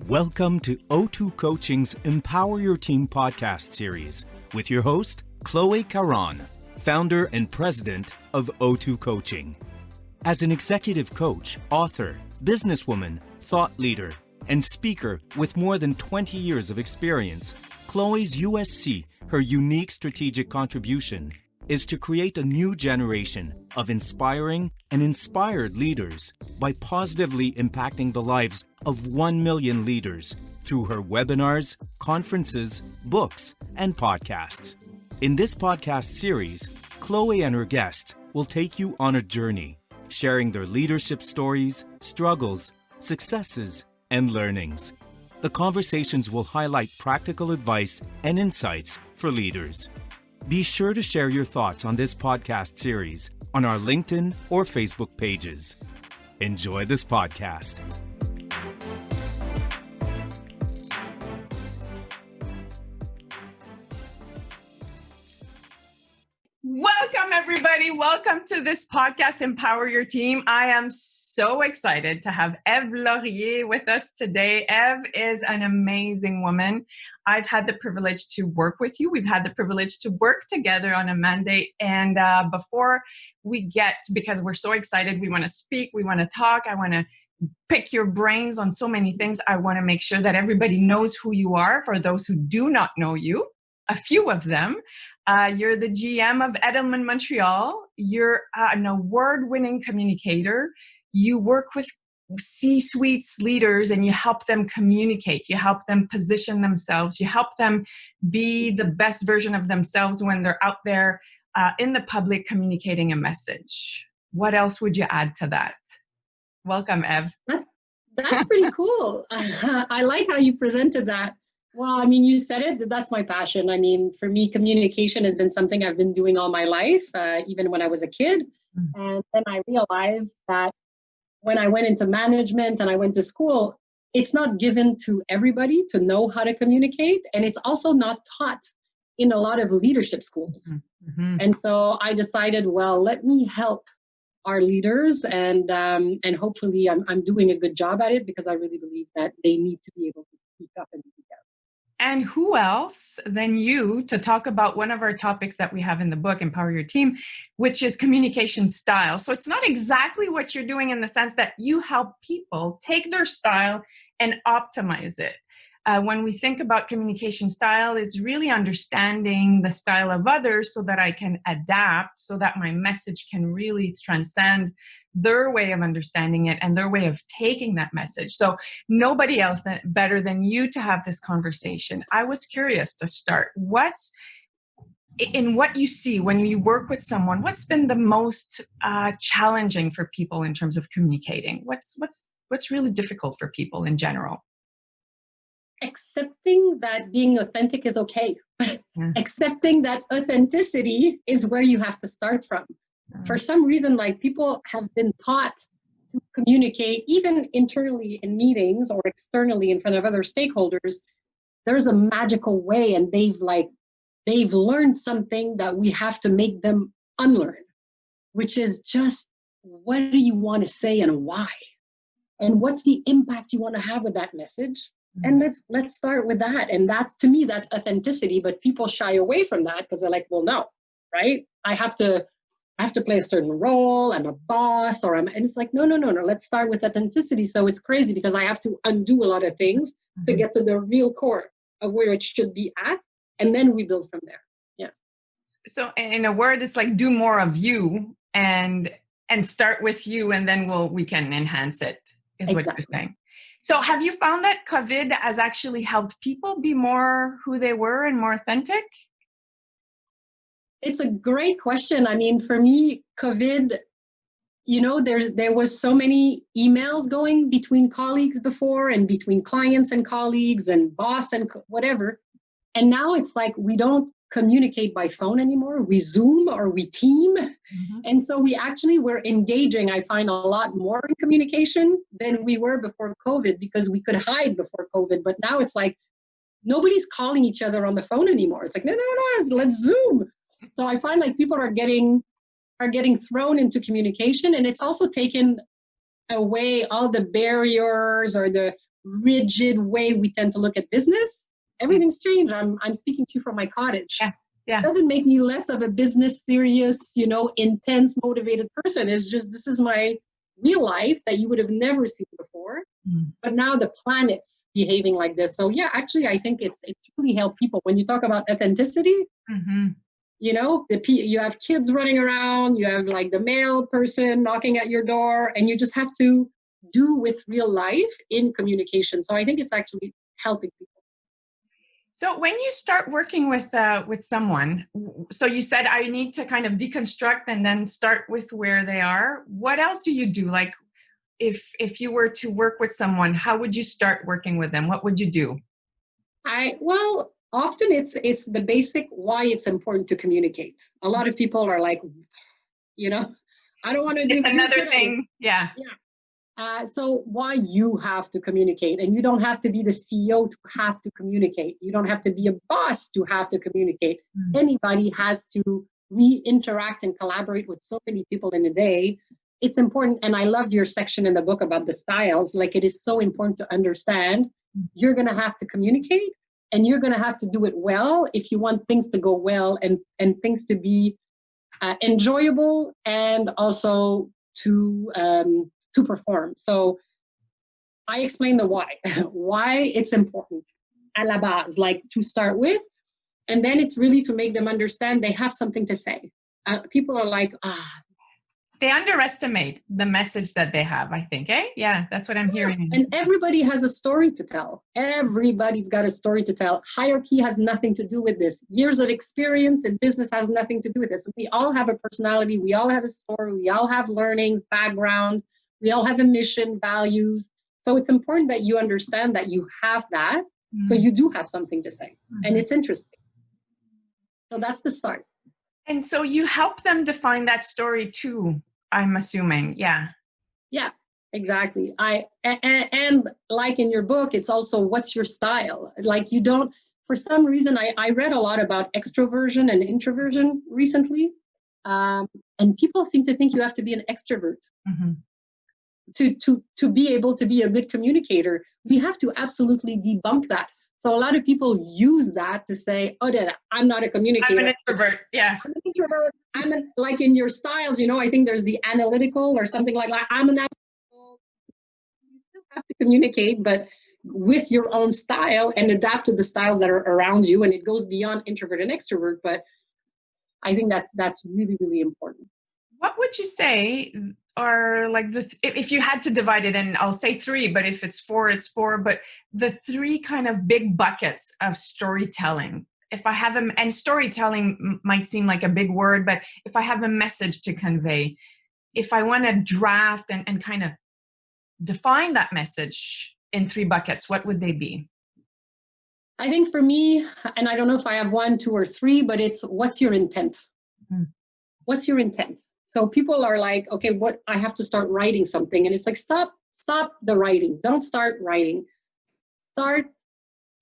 Welcome to O2 Coaching's Empower Your Team podcast series with your host, Chloe Caron, founder and president of O2 Coaching. As an executive coach, author, businesswoman, thought leader, and speaker with more than 20 years of experience, Chloe's USC, her unique strategic contribution, is to create a new generation of inspiring and inspired leaders by positively impacting the lives of 1 million leaders through her webinars, conferences, books, and podcasts. In this podcast series, Chloe and her guests will take you on a journey, sharing their leadership stories, struggles, successes, and learnings. The conversations will highlight practical advice and insights for leaders. Be sure to share your thoughts on this podcast series on our LinkedIn or Facebook pages. Enjoy this podcast. Welcome, everybody. Welcome to this podcast, Empower Your Team. I am so excited to have Ève Laurier with us today. Ève is an amazing woman. I've had the privilege to work with you. We've had the privilege to work together on a mandate. And before we get, because we're so excited, we want to speak, we want to talk, I want to pick your brains on so many things. I want to make sure that everybody knows who you are. For those who do not know you, a few of them. You're the GM of Edelman Montréal. You're an award-winning communicator. You work with C-suites leaders and you help them communicate. You help them position themselves. You help them be the best version of themselves when they're out there in the public communicating a message. What else would you add to that? Welcome, Ève. That's pretty cool. I like how you presented that. Well, I mean, you said it, that's my passion. I mean, for me, communication has been something I've been doing all my life, even when I was a kid. And then I realized that when I went into management and I went to school, it's not given to everybody to know how to communicate. And it's also not taught in a lot of leadership schools. Mm-hmm. And so I decided, well, let me help our leaders and hopefully I'm doing a good job at it because I really believe that they need to be able to speak up and speak out. And who else than you to talk about one of our topics that we have in the book, Empower Your Team, which is communication style. So it's not exactly what you're doing in the sense that you help people take their style and optimize it. When we think about communication style, it's really understanding the style of others so that I can adapt, so that my message can really transcend their way of understanding it and their way of taking that message. So nobody else better than you to have this conversation. I was curious to start. What's in what you see when you work with someone, what's been the most challenging for people in terms of communicating? What's really difficult for people in general? Accepting that being authentic is okay. Accepting that authenticity is where you have to start from. For some reason, like people have been taught to communicate, even internally in meetings or externally in front of other stakeholders, there's a magical way and they've learned something that we have to make them unlearn, which is just what do you want to say and why? And what's the impact you want to have with that message? And let's start with that. And that's, to me, that's authenticity. But people shy away from that because they're like, well, no, right? I have to play a certain role. I'm a boss, and it's like, no. Let's start with authenticity. So it's crazy because I have to undo a lot of things to get to the real core of where it should be at. And then we build from there. Yeah. So in a word, it's like do more of you and start with you, and then we can enhance it, is what you're saying. So have you found that COVID has actually helped people be more who they were and more authentic? It's a great question. I mean, for me, COVID, there was so many emails going between colleagues before and between clients and colleagues and boss and whatever. And now it's like we don't communicate by phone anymore. We Zoom or we Team. Mm-hmm. And so we're engaging, I find, a lot more in communication than we were before COVID because we could hide before COVID. But now it's like nobody's calling each other on the phone anymore. It's like, no, let's Zoom. So I find like people are getting thrown into communication, and it's also taken away all the barriers or rigid way we tend to look at business. Everything's changed. I'm speaking to you from my cottage. Yeah. Yeah. It doesn't make me less of a business serious, intense, motivated person. It's just, this is my real life that you would have never seen before. But now the planet's behaving like this. So yeah, actually, I think it's really helped people. When you talk about authenticity, you have kids running around, you have like the male person knocking at your door, and you just have to do with real life in communication. So I think it's actually helping people. So when you start working with someone, so you said I need to kind of deconstruct and then start with where they are. What else do you do? Like if you were to work with someone, how would you start working with them? What would you do? Often it's the basic why it's important to communicate. A lot of people are like, I don't want to do it's another thing. Yeah. So why you have to communicate, and you don't have to be the CEO to have to communicate. You don't have to be a boss to have to communicate. Anybody has to. We interact and collaborate with so many people in a day. It's important. And I loved your section in the book about the styles. Like, it is so important to understand you're going to have to communicate, and you're going to have to do it well if you want things to go well and things to be enjoyable, and also to perform. So I explain the why it's important à la base, like to start with. And then it's really to make them understand they have something to say. People are like, They underestimate the message that they have, I think, eh? Yeah, that's what I'm hearing. And everybody has a story to tell. Everybody's got a story to tell. Hierarchy has nothing to do with this. Years of experience in business has nothing to do with this. We all have a personality. We all have a story. We all have learnings, background. We all have a mission, values. So it's important that you understand that you have that. So you do have something to say. And it's interesting. So that's the start. And so you help them define that story too, I'm assuming. Yeah. Yeah, exactly. And like in your book, it's also what's your style? Like, you don't, for some reason, I read a lot about extroversion and introversion recently. And people seem to think you have to be an extrovert to be able to be a good communicator. We have to absolutely debunk that. So a lot of people use that to say, I'm not a communicator. I'm an introvert. Yeah. I'm an introvert. Like in your styles, I think there's the analytical or something like that. I'm an analytical. You still have to communicate, but with your own style, and adapt to the styles that are around you. And it goes beyond introvert and extrovert. But I think that's really, really important. What would you say are like if you had to divide it in, I'll say 3, but if it's 4, it's 4, but the 3 kind of big buckets of storytelling. If I have and storytelling might seem like a big word, but if I have a message to convey, if I want to draft and kind of define that message in 3 buckets, what would they be? I think for me, and I don't know if I have 1, 2, or 3, but it's what's your intent? What's your intent? So people are like, okay, I have to start writing something. And it's like, stop the writing. Don't start writing. Start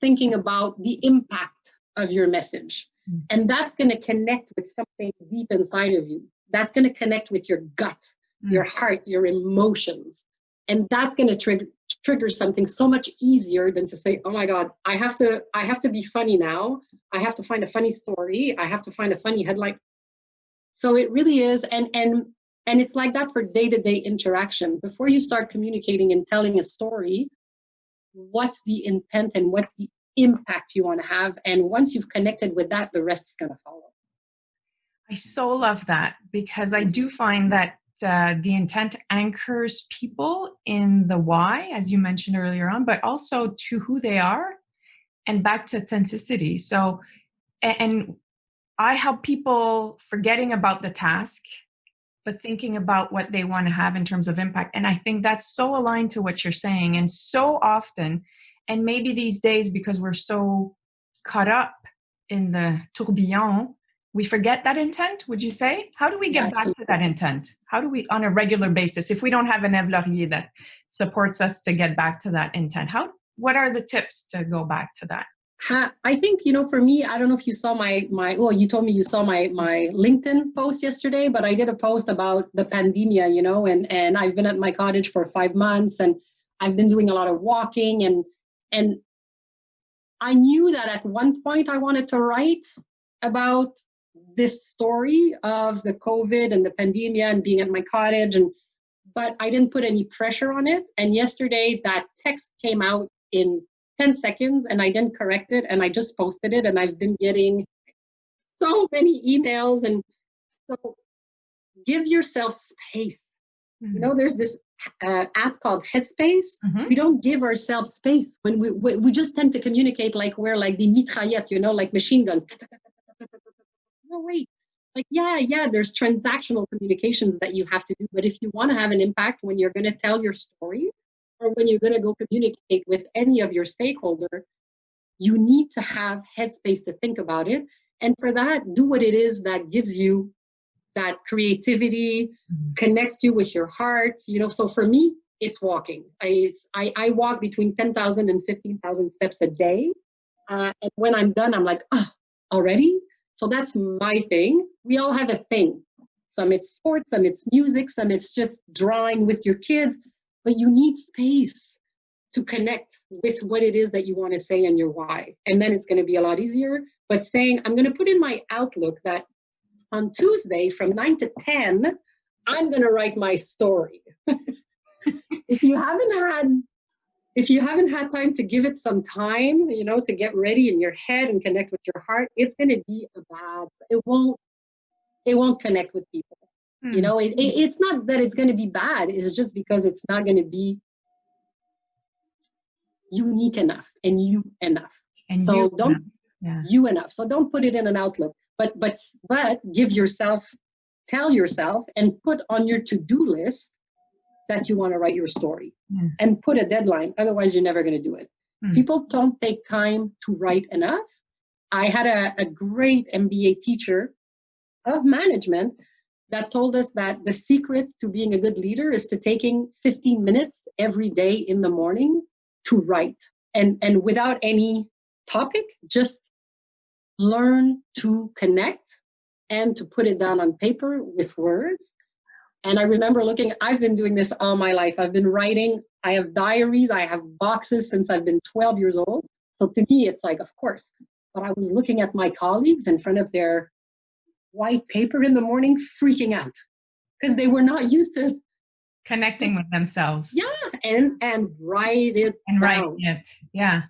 thinking about the impact of your message. And that's going to connect with something deep inside of you. That's going to connect with your gut, your heart, your emotions. And that's going to trigger something so much easier than to say, oh my God, I have to be funny now. I have to find a funny story. I have to find a funny headline. So it really is, and it's like that for day-to-day interaction. Before you start communicating and telling a story, what's the intent and what's the impact you want to have? And once you've connected with that, the rest is going to follow. I so love that, because I do find that the intent anchors people in the why, as you mentioned earlier on, but also to who they are and back to authenticity. So, and I help people forgetting about the task, but thinking about what they want to have in terms of impact. And I think that's so aligned to what you're saying. And so often, and maybe these days, because we're so caught up in the tourbillon, we forget that intent, would you say? How do we get back to that intent? How do we, on a regular basis, if we don't have an Eve Laurier that supports us to get back to that intent, what are the tips to go back to that? I think, for me, I don't know if you saw you told me you saw my LinkedIn post yesterday, but I did a post about the pandemia, and I've been at my cottage for 5 months, and I've been doing a lot of walking, and I knew that at one point I wanted to write about this story of the COVID and the pandemic and being at my cottage, but I didn't put any pressure on it. And yesterday that text came out in 10 seconds and I didn't correct it, and I just posted it, and I've been getting so many emails. And so give yourself space. You know, there's this app called Headspace. We don't give ourselves space when we just tend to communicate like we're like the mitraillette, you know, like machine guns. No, wait. Like, yeah, there's transactional communications that you have to do. But if you want to have an impact when you're going to tell your story, or when you're going to go communicate with any of your stakeholder, you need to have headspace to think about it. And for that, do what it is that gives you that creativity, connects you with your heart. You know, so for me, it's walking. I walk between 10,000 and 15,000 steps a day. And when I'm done, I'm like, oh, already? So that's my thing. We all have a thing. Some it's sports, some it's music, some it's just drawing with your kids. But you need space to connect with what it is that you want to say and your why. And then it's going to be a lot easier. But saying, I'm going to put in my Outlook that on Tuesday from 9 to 10, I'm going to write my story. If you haven't had time to give it some time, you know, to get ready in your head and connect with your heart, it's going to be it won't connect with people. You know, it's not that it's going to be bad. It's just because it's not going to be unique enough and you enough. And so you enough. So don't put it in an Outlook, but tell yourself and put on your to-do list that you want to write your story and put a deadline. Otherwise, you're never going to do it. People don't take time to write enough. I had a great MBA teacher of management that told us that the secret to being a good leader is to taking 15 minutes every day in the morning to write, and without any topic, just learn to connect and to put it down on paper with words. And I remember I've been doing this all my life. I've been writing. I have diaries. I have boxes since I've been 12 years old. So to me, it's like, of course. But I was looking at my colleagues in front of their white paper in the morning, freaking out because they were not used to connecting with themselves. Yeah, and write it down.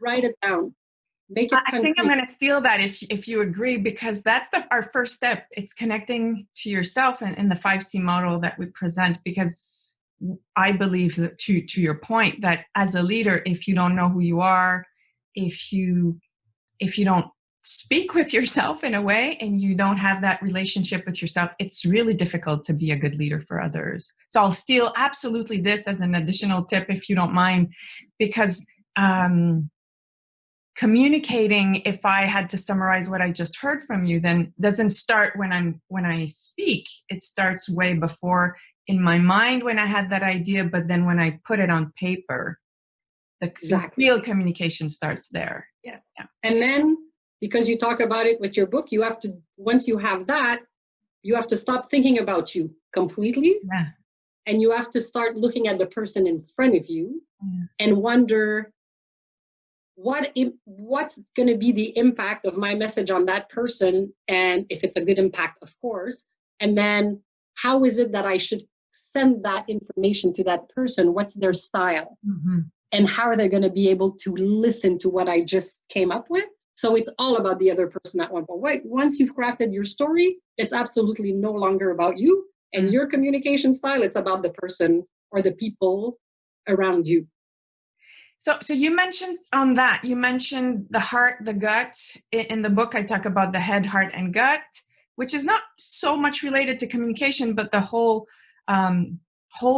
Write it down. Make it. I think I'm going to steal that if you agree, because that's our first step. It's connecting to yourself and in the 5C model that we present, because I believe that to your point, that as a leader, if you don't know who you are, if you don't speak with yourself in a way and you don't have that relationship with yourself, it's really difficult to be a good leader for others. So I'll steal absolutely this as an additional tip, if you don't mind, because communicating, if I had to summarize what I just heard from you, then doesn't start when I speak. It starts way before, in my mind when I had that idea, but then when I put it on paper, the real communication starts there. Yeah. And then, because you talk about it with your book, you have to, once you have that, you have to stop thinking about you completely. Yeah. And you have to start looking at the person in front of you and wonder, what's going to be the impact of my message on that person? And if it's a good impact, of course. And then how is it that I should send that information to that person? What's their style? And how are they going to be able to listen to what I just came up with? So it's all about the other person at one point. Once you've crafted your story, it's absolutely no longer about you and your communication style. It's about the person or the people around you. So you mentioned on that, you mentioned the heart, the gut. In the book, I talk about the head, heart, and gut, which is not so much related to communication, but the whole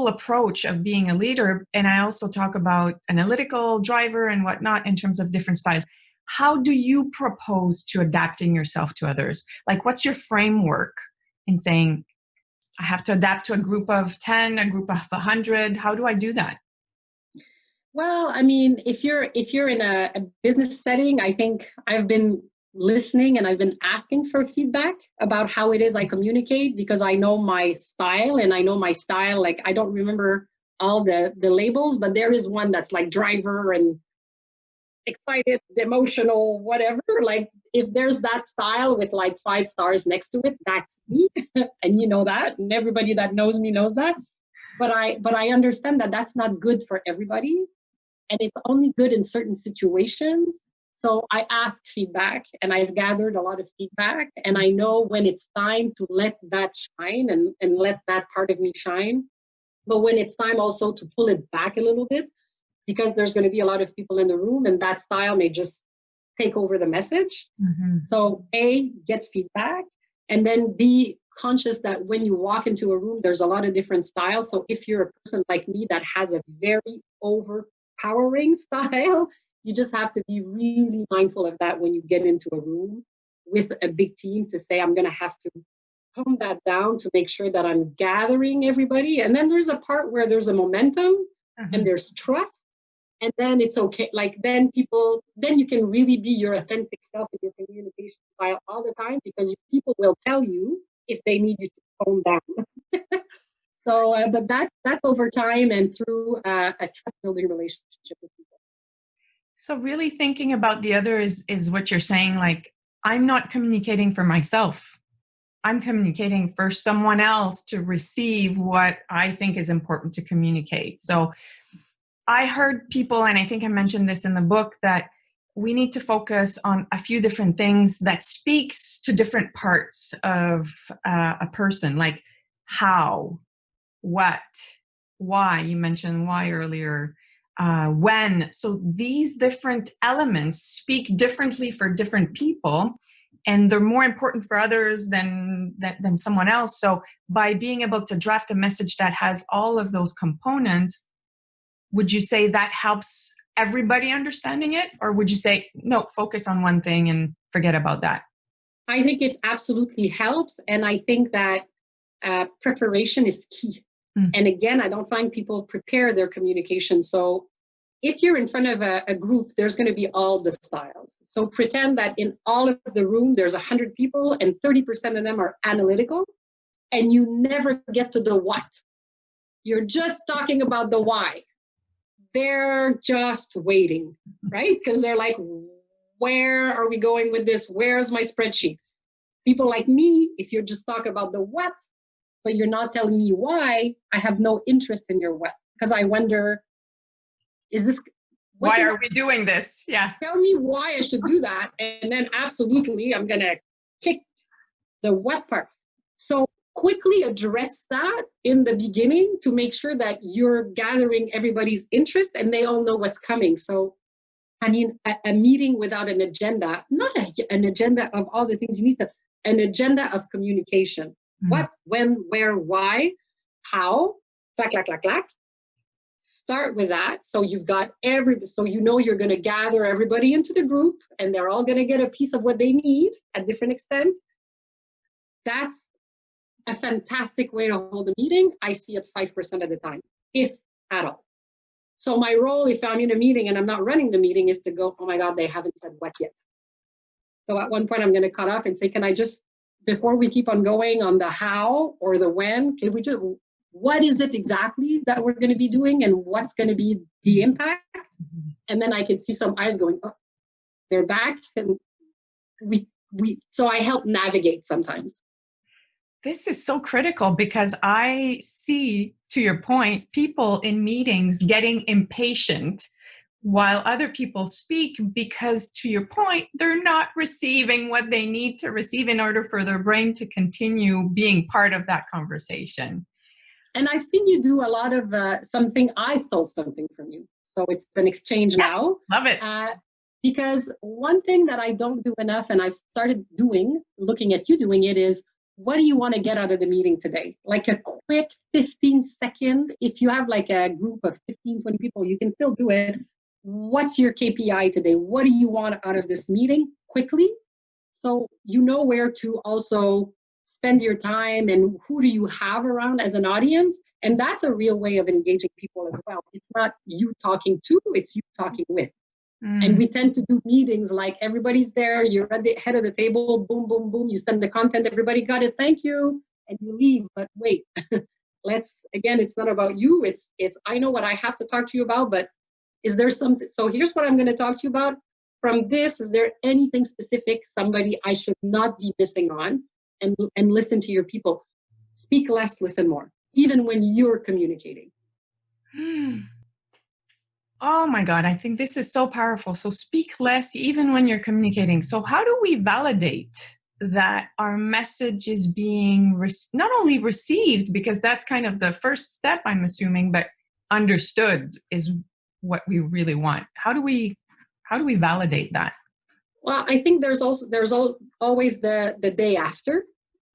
approach of being a leader. And I also talk about analytical, driver, and whatnot in terms of different styles. How do you propose to adapting yourself to others? Like, what's your framework in saying, I have to adapt to a group of 10, a group of 100? How do I do that? Well, I mean, if you're in a business setting, I think I've been listening and I've been asking for feedback about how it is I communicate, because I know my style, and I know my style. Like, I don't remember all the labels, but there is one that's like driver and excited, emotional, whatever. Like if there's that style with like 5 stars next to it, that's me. And you know that, and everybody that knows me knows that. But I understand that that's not good for everybody, and it's only good in certain situations. So I ask feedback, and I've gathered a lot of feedback, and I know when it's time to let that shine and let that part of me shine. But when it's time also to pull it back a little bit, because there's going to be a lot of people in the room and that style may just take over the message. Mm-hmm. So A, get feedback, and then be conscious that when you walk into a room, there's a lot of different styles. So if you're a person like me that has a very overpowering style, you just have to be really mindful of that when you get into a room with a big team, to say, I'm going to have to tone that down to make sure that I'm gathering everybody. And then there's a part where there's a momentum and there's trust. And then it's okay. Like then you can really be your authentic self in your communication style all the time, because people will tell you if they need you to tone down. So, but that's over time and through a trust building relationship with people. So really thinking about the other is what you're saying. Like, I'm not communicating for myself. I'm communicating for someone else to receive what I think is important to communicate. So I heard people, and I think I mentioned this in the book, that we need to focus on a few different things that speaks to different parts of a person, like how, what, why. You mentioned why earlier, when. So these different elements speak differently for different people, and they're more important for others than someone else. So by being able to draft a message that has all of those components, would you say that helps everybody understanding it? Or would you say, no, focus on one thing and forget about that? I think it absolutely helps. And I think that preparation is key. And again, I don't find people prepare their communication. So if you're in front of a group, there's going to be all the styles. So pretend that in all of the room, there's 100 people and 30% of them are analytical, and you never get to the what. You're just talking about the why. They're just waiting, right? Because they're like, where are we going with this? Where's my spreadsheet? People like me, if you just talk about the what, but you're not telling me why, I have no interest in your what. Because I wonder, why are we doing this? Yeah. Tell me why I should do that. And then absolutely, I'm going to kick the what part. So quickly address that in the beginning to make sure that you're gathering everybody's interest and they all know what's coming. So, I mean, a meeting without an agenda, not an agenda of all the things you need an agenda of communication. What, when, where, why, how, clack, clack, clack, clack. Start with that. So you've got so you know you're going to gather everybody into the group and they're all going to get a piece of what they need at different extents. That's a fantastic way to hold a meeting. I see it 5% of the time, if at all. So my role, if I'm in a meeting and I'm not running the meeting, is to go, oh my God, they haven't said what yet. So at one point I'm going to cut off and say, can I just, before we keep on going on the how or the when, can we just, what is it exactly that we're going to be doing and what's going to be the impact? And then I can see some eyes going, oh, they're back. And so I help navigate sometimes. This is so critical, because I see, to your point, people in meetings getting impatient while other people speak, because, to your point, they're not receiving what they need to receive in order for their brain to continue being part of that conversation. And I've seen you do a lot of something. I stole something from you. So it's an exchange now. Love it. Because one thing that I don't do enough, and I've started looking at you doing it, is what do you want to get out of the meeting today? Like a quick 15-second, if you have like a group of 15, 20 people, you can still do it. What's your KPI today? What do you want out of this meeting quickly? So you know where to also spend your time and who do you have around as an audience. And that's a real way of engaging people as well. It's not you talking to, it's you talking with. And we tend to do meetings like everybody's there, you're at the head of the table, boom, boom, boom, you send the content, everybody got it, thank you, and you leave. But wait, again, it's not about you. It's I know what I have to talk to you about, but is there something? So here's what I'm going to talk to you about. From this, is there anything specific, somebody I should not be missing on? And listen to your people. Speak less, listen more, even when you're communicating. Oh my God, I think this is so powerful. So speak less even when you're communicating. So how do we validate that our message is being not only received, because that's kind of the first step, I'm assuming, but understood is what we really want. How do we validate that? Well, I think there's always the day after,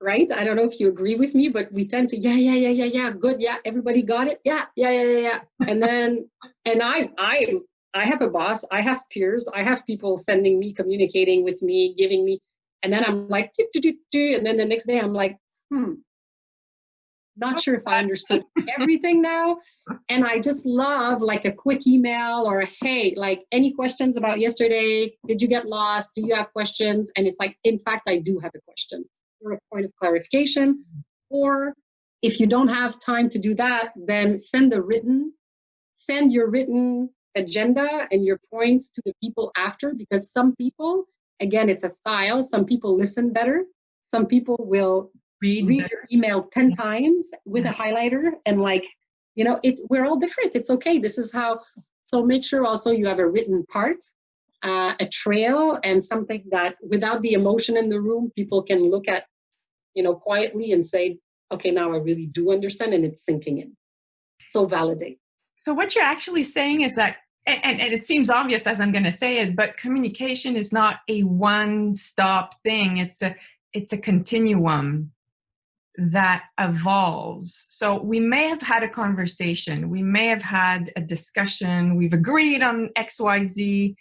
right? I don't know if you agree with me, but we tend to, yeah, good, yeah, everybody got it, yeah. And then, and I have a boss, I have peers, I have people sending me, communicating with me, giving me, and then I'm like, and then the next day I'm like, not sure if I understood everything now. And I just love like a quick email or, hey, like any questions about yesterday? Did you get lost? Do you have questions? And it's like, in fact, I do have a question or a point of clarification. Or if you don't have time to do that, then send your written agenda and your points to the people after, because some people, again, it's a style. Some people listen better. Some people will read your email 10 times with a highlighter and like, we're all different. It's okay. This is how, so make sure also you have a written part, a trail, and something that without the emotion in the room, people can look at, quietly and say, okay, now I really do understand, and it's sinking in. So validate. So what you're actually saying is that, and it seems obvious as I'm going to say it, but communication is not a one-stop thing. It's a continuum that evolves. So we may have had a conversation, we may have had a discussion, we've agreed on XYZ,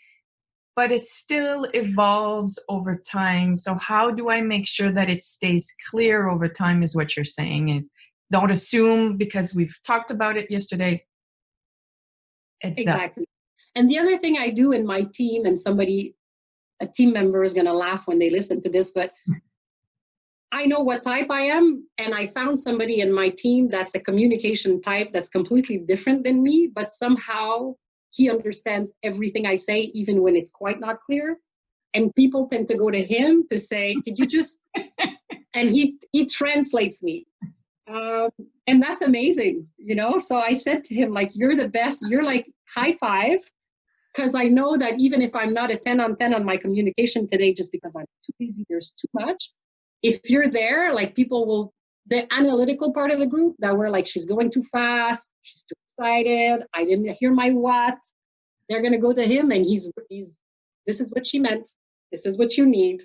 but it still evolves over time. So how do I make sure that it stays clear over time is what you're saying, is don't assume because we've talked about it yesterday. It's exactly. And the other thing I do in my team, and a team member is going to laugh when they listen to this, but I know what type I am, and I found somebody in my team that's a communication type that's completely different than me, but somehow he understands everything I say, even when it's quite not clear. And people tend to go to him to say, could you just, and he translates me. And that's amazing, So I said to him, like, you're the best, you're like high five, because I know that even if I'm not a 10 on 10 on my communication today, just because I'm too busy, there's too much. If you're there, like the analytical part of the group that were like, she's going too fast, she's too excited, I didn't hear my what, they're going to go to him and he's, this is what she meant, this is what you need.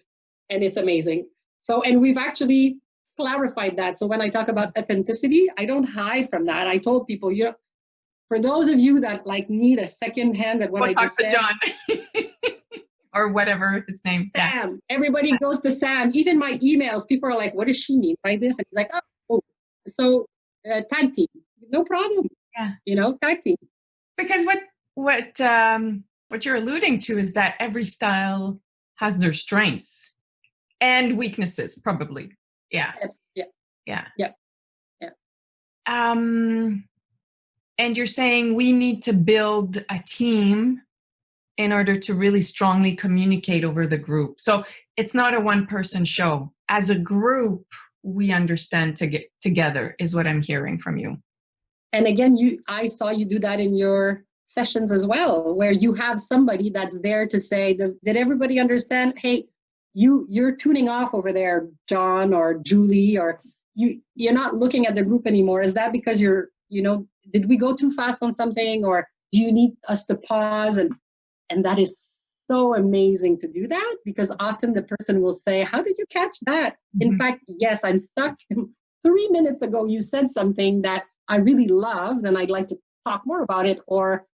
And it's amazing. So, and we've actually clarified that. So when I talk about authenticity, I don't hide from that. I told people, for those of you that like need a second hand at what I just said. John. Or whatever his name. Sam. Yeah. Everybody goes to Sam. Even my emails, people are like, what does she mean by this? And he's like, oh. So tag team. No problem. Yeah. Tag team. Because what you're alluding to is that every style has their strengths and weaknesses, probably. Yeah. Yeah. And you're saying we need to build a team in order to really strongly communicate over the group. So it's not a one-person show. As a group, we understand to get together, is what I'm hearing from you. And again, I saw you do that in your sessions as well, where you have somebody that's there to say, did everybody understand? Hey, you're tuning off over there, John or Julie, or you're not looking at the group anymore. Is that because did we go too fast on something, or do you need us to pause? And that is so amazing to do that, because often the person will say, how did you catch that? Mm-hmm. In fact, yes, I'm stuck. 3 minutes ago, you said something that I really loved and I'd like to talk more about it, or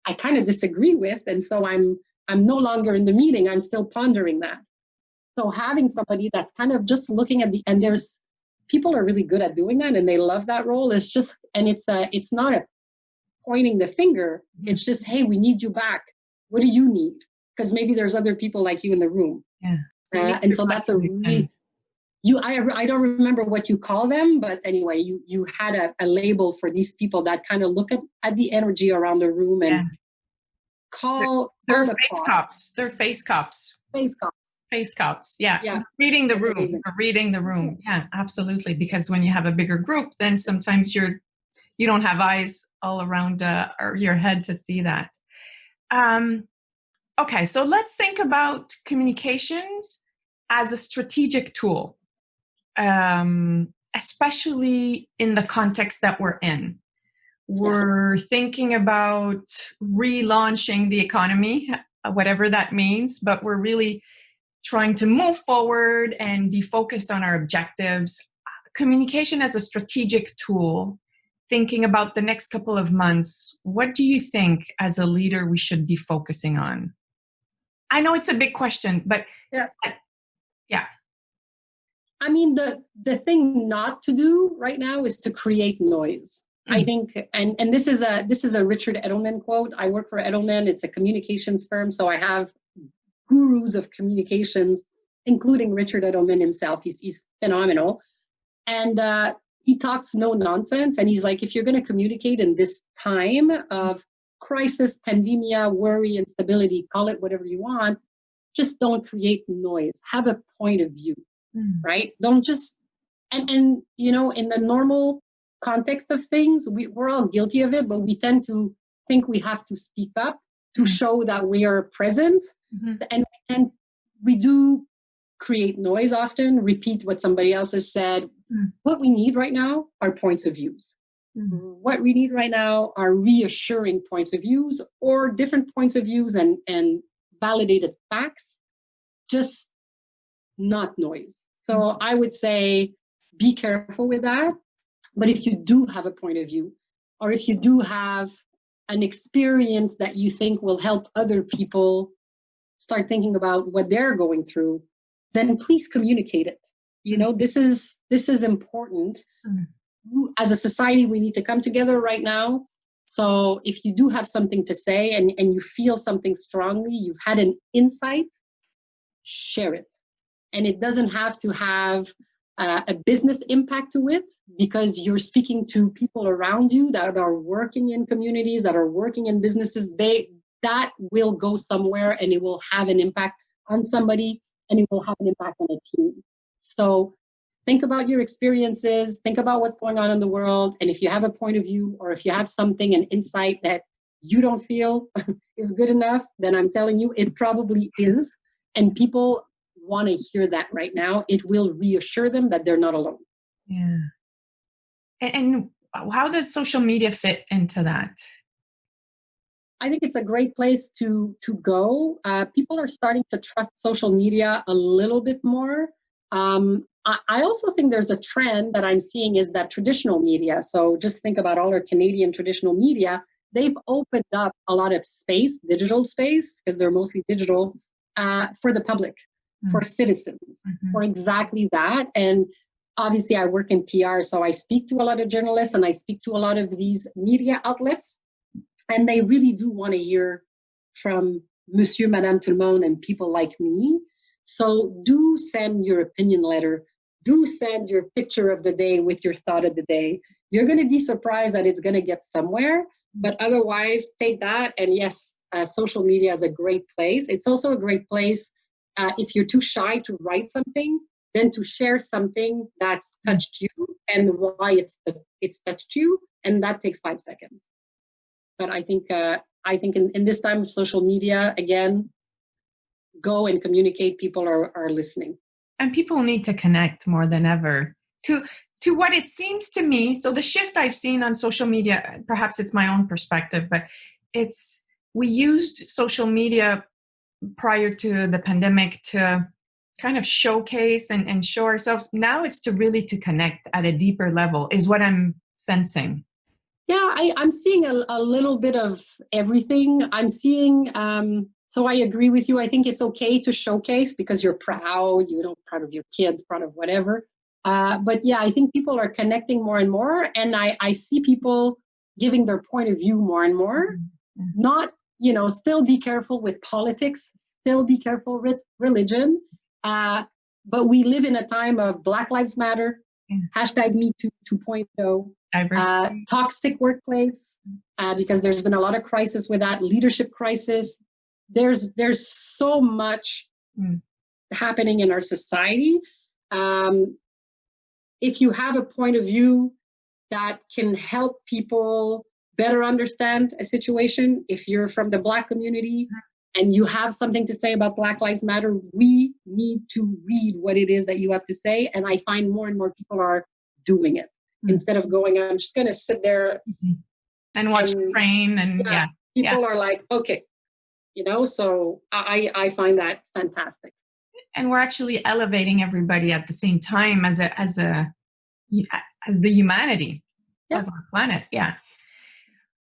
I kind of disagree with. And so I'm no longer in the meeting. I'm still pondering that. So having somebody that's kind of just looking at and there's people are really good at doing that and they love that role. It's not a pointing the finger. It's just, hey, we need you back. What do you need? Because maybe there's other people like you in the room. Yeah. And so that's a really, I don't remember what you call them, but anyway, you had a label for these people that kind of look at the energy around the room and call they're the face cops. They're face cops. Face cops. Face cops. Yeah. Yeah. Reading the room. Amazing. Reading the room. Yeah, absolutely. Because when you have a bigger group, then sometimes you don't have eyes all around or your head to see that. Okay, so let's think about communications as a strategic tool, especially in the context that we're in. We're thinking about relaunching the economy, whatever that means, but we're really trying to move forward and be focused on our objectives. Communication as a strategic tool, thinking about the next couple of months, what do you think as a leader we should be focusing on? I know it's a big question, but yeah. I mean, the thing not to do right now is to create noise. I think, and this is a Richard Edelman quote. I work for Edelman. It's a communications firm, so I have gurus of communications, including Richard Edelman himself. He's phenomenal, and he talks no nonsense. And he's like, if you're going to communicate in this time of crisis, pandemia, worry, instability, call it whatever you want, just don't create noise. Have a point of view, right? Don't just, and you know, in the normal context of things, we're all guilty of it, but we tend to think we have to speak up to show that we are present. And we do create noise often, repeat what somebody else has said. What we need right now are points of views. What we need right now are reassuring points of views or different points of views and validated facts, just not noise. So I would say be careful with that. But if you do have a point of view, or if you do have an experience that you think will help other people start thinking about what they're going through, then please communicate it. You know, this is important. As a society, we need to come together right now. So if you do have something to say and you feel something strongly, you've had an insight, share it. And it doesn't have to have a business impact to it, because you're speaking to people around you that are working in communities, that are working in businesses. That will go somewhere and it will have an impact on somebody and it will have an impact on a team. So think about your experiences, think about what's going on in the world. And if you have a point of view, or if you have something, an insight that you don't feel is good enough, then I'm telling you, it probably is. And people want to hear that right now. It will reassure them that they're not alone. Yeah. And how does social media fit into that? I think it's a great place to go. People are starting to trust social media a little bit more. I also think there's a trend that I'm seeing is that traditional media, so just think about all our Canadian traditional media, they've opened up a lot of space, digital space, because they're mostly digital, for the public, for citizens, for exactly that. And obviously I work in PR, so I speak to a lot of journalists and I speak to a lot of these media outlets, and they really do want to hear from Monsieur, Madame, tout le monde, and people like me. So do send your opinion letter. Do send your picture of the day with your thought of the day. You're going to be surprised that it's going to get somewhere. But otherwise, take that. And yes, social media is a great place. It's also a great place if you're too shy to write something, then to share something that's touched you and why it's touched you. And that takes 5 seconds. But I think in this time of social media, again, go and communicate. People are listening. And people need to connect more than ever to what it seems to me. So the shift I've seen on social media, perhaps it's my own perspective, but we used social media prior to the pandemic to kind of showcase and show ourselves. Now it's to connect at a deeper level is what I'm sensing. Yeah, I'm seeing a little bit of everything. I'm seeing, so I agree with you. I think it's okay to showcase because you're proud, proud of your kids, proud of whatever. But yeah, I think people are connecting more and more. And I see people giving their point of view more and more. Not, still be careful with politics, still be careful with religion. but we live in a time of Black Lives Matter, hashtag Me Too 2.0, toxic workplace, because there's been a lot of crisis with that, leadership crisis. There's so much happening in our society. If you have a point of view that can help people better understand a situation, if you're from the Black community and you have something to say about Black Lives Matter, we need to read what it is that you have to say. And I find more and more people are doing it instead of going, I'm just going to sit there and watch the train. And people are like, okay, so I find that fantastic. And we're actually elevating everybody at the same time as the humanity of our planet. Yeah.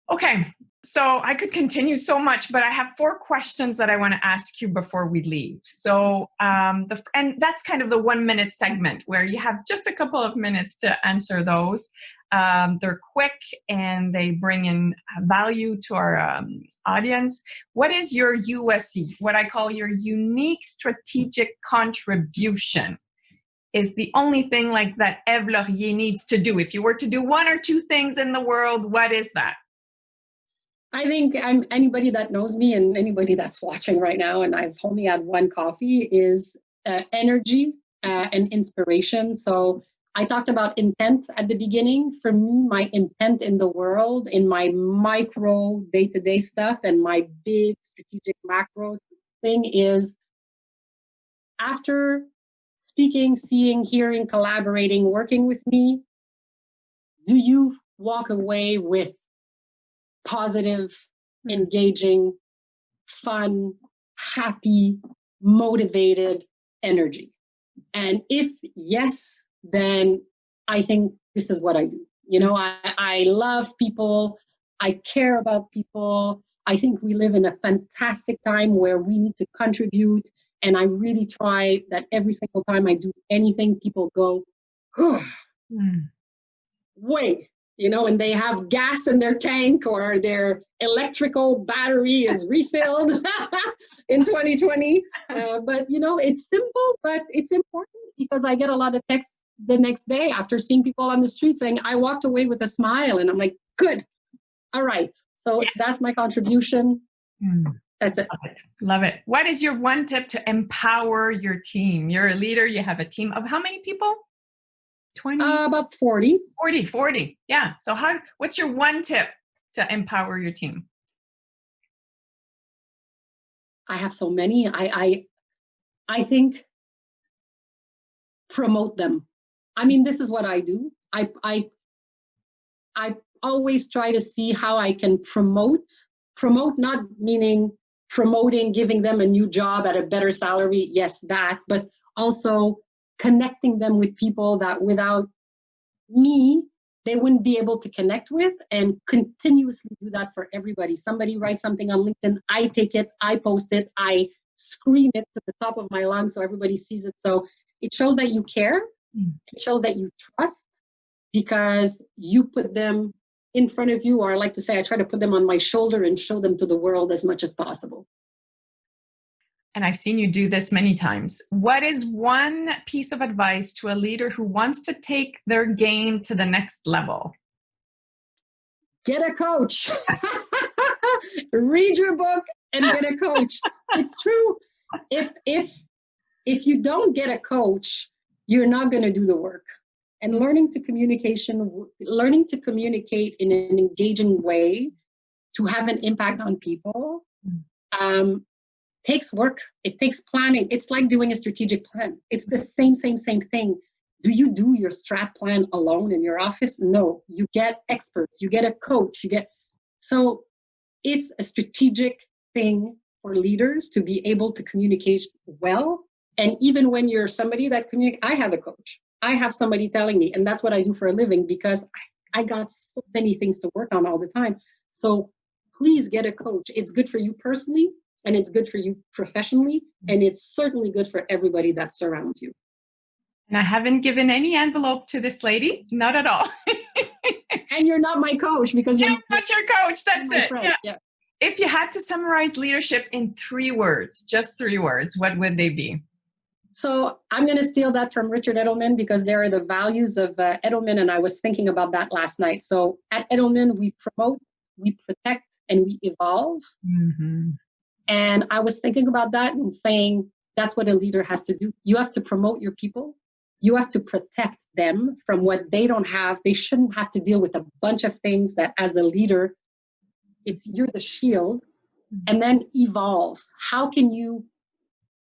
Okay. So I could continue so much, but I have 4 questions that I want to ask you before we leave. So, and that's kind of the 1-minute segment where you have just a couple of minutes to answer those. They're quick and they bring in value to our audience. What is your USC, what I call your unique strategic contribution? Is the only thing like that Ève Laurier needs to do. If you were to do 1 or 2 things in the world, what is that? I think anybody that knows me and anybody that's watching right now, and I've only had 1 coffee, is energy and inspiration. So I talked about intent at the beginning. For me, my intent in the world, in my micro day-to-day stuff and my big strategic macro thing is, after speaking, seeing, hearing, collaborating, working with me, do you walk away with positive, engaging, fun, happy, motivated energy? And if yes, then I think this is what I do. I love people. I care about people. I think we live in a fantastic time where we need to contribute. And I really try that every single time I do anything, people go, wait, and they have gas in their tank or their electrical battery is refilled in 2020. But, it's simple, but it's important because I get a lot of texts the next day after seeing people on the street saying, I walked away with a smile. And I'm like, good. All right. So that's my contribution. That's it. Love it. What is your 1 tip to empower your team? You're a leader. You have a team of how many people? 20? About 40. 40. Yeah. So what's your 1 tip to empower your team? I have so many. I think promote them. I mean, this is what I do. I always try to see how I can promote, not meaning promoting, giving them a new job at a better salary. Yes, that, but also connecting them with people that without me, they wouldn't be able to connect with, and continuously do that for everybody. Somebody writes something on LinkedIn, I take it, I post it, I scream it to the top of my lungs so everybody sees it. So it shows that you care. It shows that you trust because you put them in front of you, or I like to say, I try to put them on my shoulder and show them to the world as much as possible. And I've seen you do this many times. What is 1 piece of advice to a leader who wants to take their game to the next level? Get a coach. Read your book and get a coach. It's true. If you don't get a coach, you're not going to do the work. And learning to communicate in an engaging way to have an impact on people takes work. It takes planning. It's like doing a strategic plan. It's the same thing. Do you do your strat plan alone in your office? No, you get experts, you get a coach, so it's a strategic thing for leaders to be able to communicate well. And even when you're somebody that communicates, I have a coach. I have somebody telling me, and that's what I do for a living because I got so many things to work on all the time. So please get a coach. It's good for you personally, and it's good for you professionally, and it's certainly good for everybody that surrounds you. And I haven't given any envelope to this lady, not at all. And you're not my coach because you're not your coach. That's it. Yeah. If you had to summarize leadership in 3 words, just 3 words, what would they be? So I'm going to steal that from Richard Edelman because there are the values of Edelman, and I was thinking about that last night. So at Edelman, we promote, we protect, and we evolve. Mm-hmm. And I was thinking about that and saying that's what a leader has to do. You have to promote your people. You have to protect them from what they don't have. They shouldn't have to deal with a bunch of things that as the leader, you're the shield. And then evolve. How can you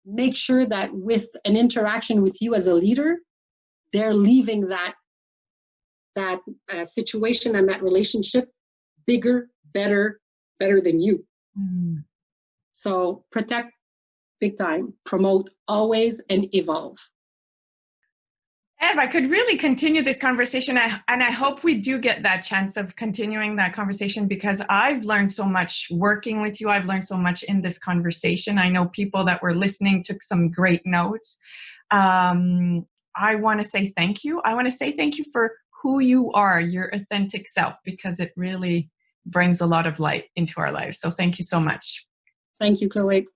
make sure that with an interaction with you as a leader, they're leaving that situation and that relationship bigger, better than you. Mm. So protect big time, promote always, and evolve. Eve, I could really continue this conversation, and I hope we do get that chance of continuing that conversation because I've learned so much working with you. I've learned so much in this conversation. I know people that were listening took some great notes. I want to say thank you. I want to say thank you for who you are, your authentic self, because it really brings a lot of light into our lives. So thank you so much. Thank you, Chloe.